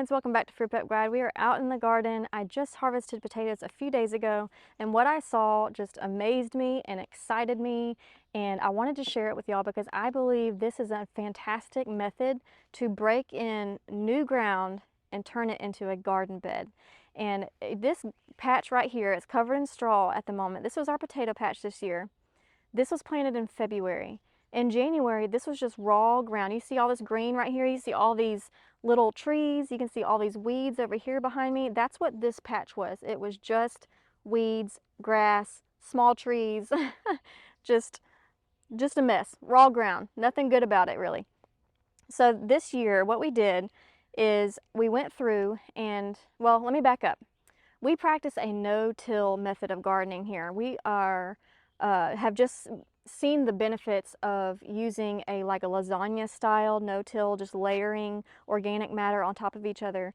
friends, welcome back to Fruit Pep Guide. We are out in the garden. I just harvested potatoes a few days ago, and what I saw just amazed me and excited me, and I wanted to share it with y'all because I believe this is a fantastic method to break in new ground and turn it into a garden bed. And this patch right here is covered in straw at the moment. This was our potato patch this year. This was planted in February. In January, this was just raw ground. You see all this green right here? You see all these little trees. You can see all these weeds over here behind me. That's what this patch was. It was just weeds, grass, small trees, just a mess, raw ground. Nothing good about it, really. So this year, what we did is we went through and, well, let me back up. We practice a no-till method of gardening here. We have just seen the benefits of using like a lasagna style no-till, just layering organic matter on top of each other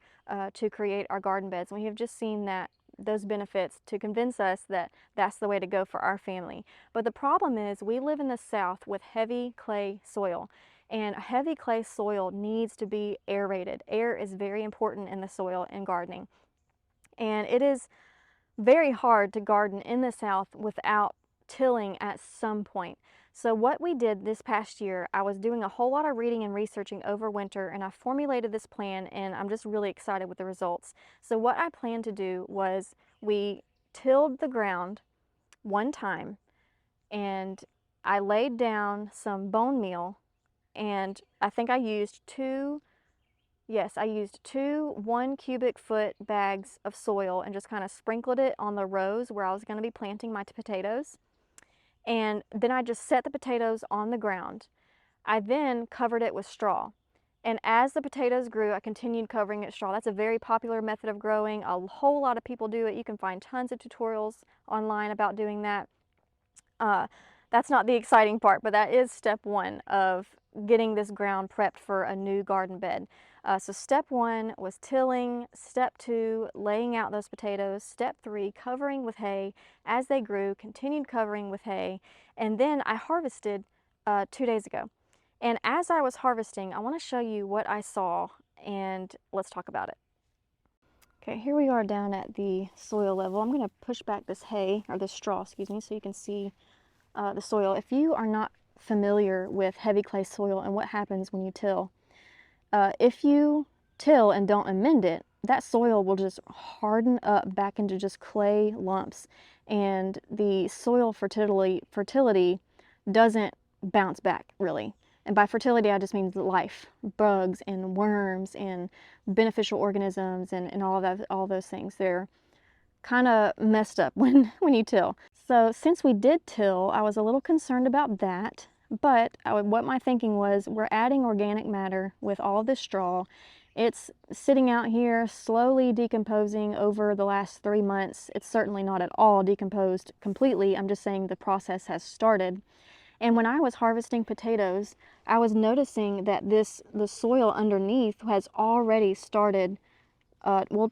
to create our garden beds. And we have just seen those benefits to convince us that that's the way to go for our family. But the problem is we live in the South with heavy clay soil, and heavy clay soil needs to be aerated. Air is very important in the soil in gardening. And it is very hard to garden in the South without tilling at some point. So what we did this past year, I was doing a whole lot of reading and researching over winter, and I formulated this plan, and I'm just really excited with the results. So what I planned to do was we tilled the ground one time, and I laid down some bone meal, and I think I used two 1 cubic foot bags of soil and just kind of sprinkled it on the rows where I was going to be planting my potatoes. And then I just set the potatoes on the ground. I then covered it with straw. And as the potatoes grew, I continued covering it with straw. That's a very popular method of growing. A whole lot of people do it. You can find tons of tutorials online about doing that. That's not the exciting part, but that is step one of getting this ground prepped for a new garden bed. So step one was tilling, step two, laying out those potatoes, step three, covering with hay. As they grew, continued covering with hay, and then I harvested 2 days ago. And as I was harvesting, I want to show you what I saw, and let's talk about it. Okay, here we are down at the soil level. I'm going to push back this hay, or this straw, excuse me, so you can see the soil. If you are not familiar with heavy clay soil and what happens when you till, if you till and don't amend it, that soil will just harden up back into just clay lumps, and the soil fertility doesn't bounce back really. And by fertility, I just mean life, bugs and worms and beneficial organisms and all those things. They're kind of messed up when you till. So since we did till, I was a little concerned about that, but what my thinking was, we're adding organic matter with all this straw. It's sitting out here slowly decomposing over the last 3 months. It's certainly not at all decomposed completely. I'm just saying the process has started. And when I was harvesting potatoes, I was noticing that the soil underneath has already started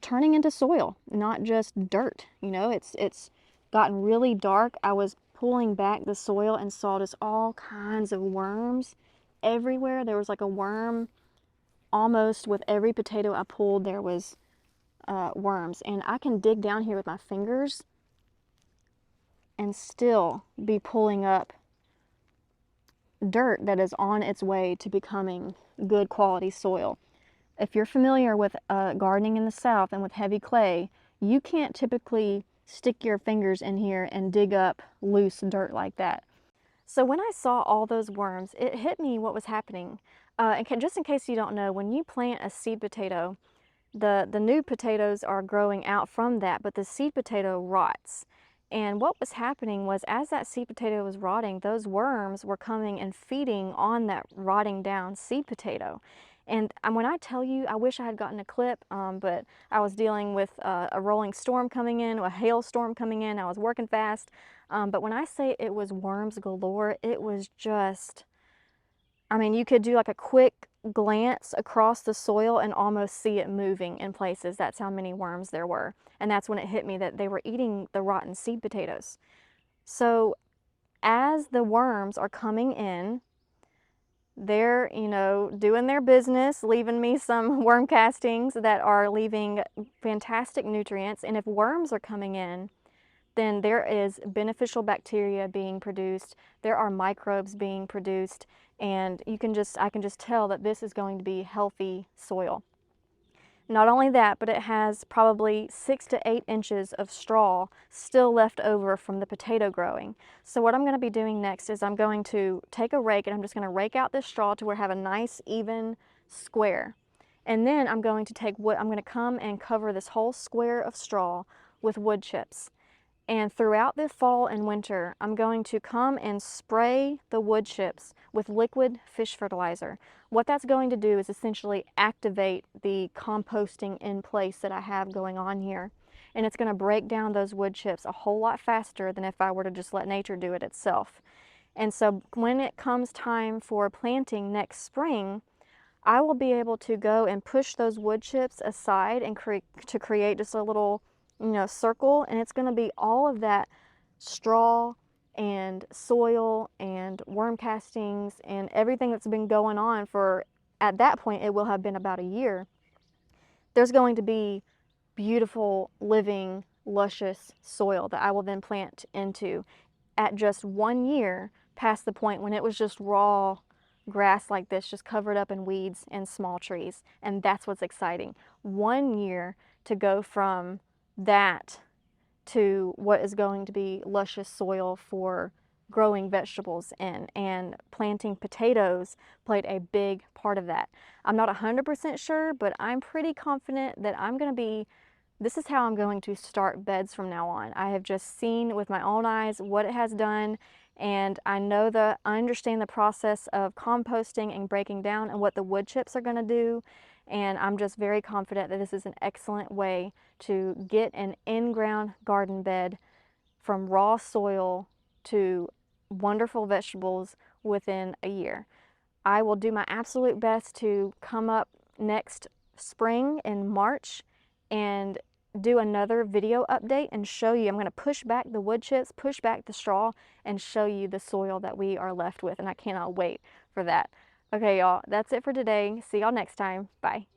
turning into soil, not just dirt. You know, it's gotten really dark. I was pulling back the soil and saw just all kinds of worms everywhere. There was like a worm almost with every potato I pulled. There was worms, and I can dig down here with my fingers and still be pulling up dirt that is on its way to becoming good quality soil. If you're familiar with gardening in the South and with heavy clay, you can't typically stick your fingers in here and dig up loose dirt like that. So when I saw all those worms, it hit me what was happening. And just in case you don't know, when you plant a seed potato, the new potatoes are growing out from that, but the seed potato rots. And what was happening was, as that seed potato was rotting, those worms were coming and feeding on that rotting down seed potato. And when I tell you, I wish I had gotten a clip, but I was dealing with a rolling storm coming in, a hailstorm coming in. I was working fast. But when I say it was worms galore, it was just, I mean, you could do like a quick glance across the soil and almost see it moving in places. That's how many worms there were. And that's when it hit me that they were eating the rotten seed potatoes. So as the worms are coming in, they're, doing their business, leaving me some worm castings that are leaving fantastic nutrients. And if worms are coming in, then there is beneficial bacteria being produced, there are microbes being produced, and I can just tell that this is going to be healthy soil. Not only that, but it has probably 6 to 8 inches of straw still left over from the potato growing. So what I'm going to be doing next is I'm going to take a rake and I'm just going to rake out this straw to where I have a nice even square. And then I'm going to I'm going to come and cover this whole square of straw with wood chips. And throughout the fall and winter, I'm going to come and spray the wood chips with liquid fish fertilizer. What that's going to do is essentially activate the composting in place that I have going on here. And it's going to break down those wood chips a whole lot faster than if I were to just let nature do it itself. And so when it comes time for planting next spring, I will be able to go and push those wood chips aside and create just a little, circle, and it's going to be all of that straw and soil and worm castings and everything that's been going on for, at that point, it will have been about a year. There's going to be beautiful, living, luscious soil that I will then plant into at just 1 year past the point when it was just raw grass like this, just covered up in weeds and small trees. And that's what's exciting. 1 year to go from that to what is going to be luscious soil for growing vegetables in, and planting potatoes played a big part of that. I'm not 100% sure, but I'm pretty confident that this is how I'm going to start beds from now on. I have just seen with my own eyes what it has done, and I understand the process of composting and breaking down and what the wood chips are going to do, and I'm just very confident that this is an excellent way to get an in-ground garden bed from raw soil to wonderful vegetables within a year. I will do my absolute best to come up next spring in March and do another video update and show you. I'm going to push back the wood chips, push back the straw, and show you the soil that we are left with, and I cannot wait for that. Okay, y'all, that's it for today. See y'all next time. Bye.